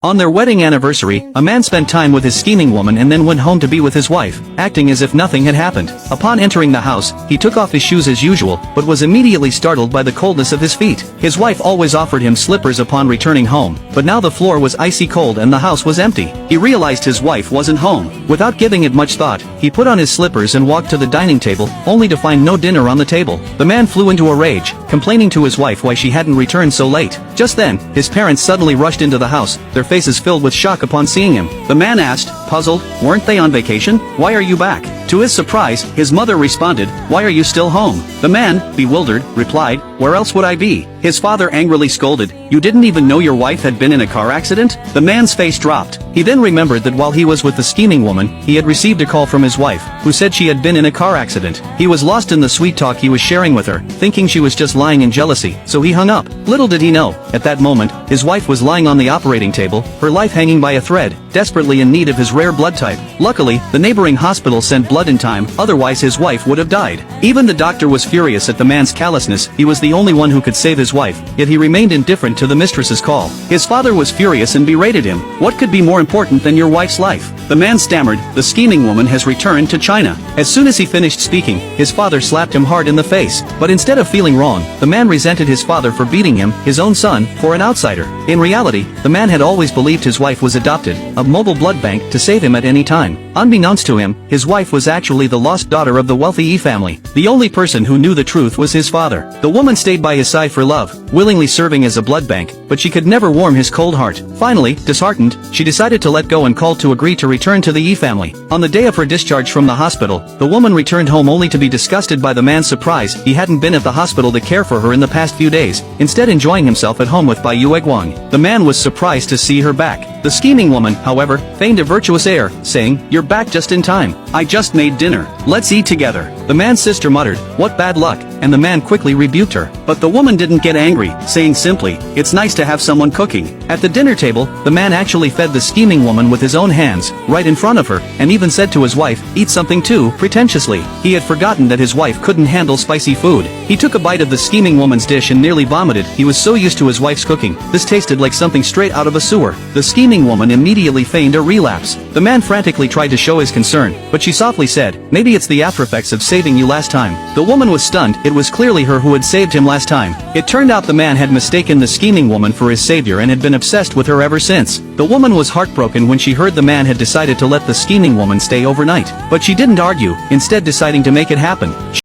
On their wedding anniversary, a man spent time with his scheming woman and then went home to be with his wife, acting as if nothing had happened. Upon entering the house, he took off his shoes as usual, but was immediately startled by the coldness of his feet. His wife always offered him slippers upon returning home, but now the floor was icy cold and the house was empty. He realized his wife wasn't home. Without giving it much thought, he put on his slippers and walked to the dining table, only to find no dinner on the table. The man flew into a rage, complaining to his wife why she hadn't returned so late. Just then, his parents suddenly rushed into the house, their faces filled with shock upon seeing him. The man asked, puzzled, "Weren't they on vacation? Why are you back?" To his surprise, his mother responded, "Why are you still home?" The man, bewildered, replied, "Where else would I be?" His father angrily scolded, "You didn't even know your wife had been in a car accident?" The man's face dropped. He then remembered that while he was with the scheming woman, he had received a call from his wife, who said she had been in a car accident. He was lost in the sweet talk he was sharing with her, thinking she was just lying in jealousy, so he hung up. Little did he know, at that moment, his wife was lying on the operating table, her life hanging by a thread, desperately in need of his rare blood type. Luckily, the neighboring hospital sent blood in time, otherwise his wife would have died. Even the doctor was furious at the man's callousness. He was the only one who could save his wife, yet he remained indifferent to the mistress's call. His father was furious and berated him. "What could be more important than your wife's life?" The man stammered, "The scheming woman has returned to China." As soon as he finished speaking, his father slapped him hard in the face. But instead of feeling wrong, the man resented his father for beating him, his own son, for an outsider. In reality, the man had always believed his wife was adopted, a mobile blood bank to save him at any time. Unbeknownst to him, his wife was actually the lost daughter of the wealthy E family. The only person who knew the truth was his father. The woman stayed by his side for love, willingly serving as a blood bank, but she could never warm his cold heart. Finally, disheartened, she decided to let go and called to agree to return to the E family. On the day of her discharge from the hospital, the woman returned home only to be disgusted by the man's surprise. He hadn't been at the hospital to care for her in the past few days, instead enjoying himself at home with Bai Yueguang. The man was surprised to see her back. The scheming woman, however, feigned a virtuous air, saying, "You're back just in time. I just made dinner. Let's eat together." The man's sister muttered, "What bad luck," and the man quickly rebuked her. But the woman didn't get angry, saying simply, "It's nice to have someone cooking." At the dinner table, the man actually fed the scheming woman with his own hands, right in front of her, and even said to his wife, "Eat something too," pretentiously. He had forgotten that his wife couldn't handle spicy food. He took a bite of the scheming woman's dish and nearly vomited. He was so used to his wife's cooking. This tasted like something straight out of a sewer. The scheming woman immediately feigned a relapse. The man frantically tried to show his concern, but she softly said, "Maybe it's the after effects of saving you last time." The woman was stunned. It was clearly her who had saved him last time. It turned out the man had mistaken the scheming woman for his savior and had been obsessed with her ever since. The woman was heartbroken when she heard the man had decided to let the scheming woman stay overnight. But she didn't argue, instead deciding to make it happen.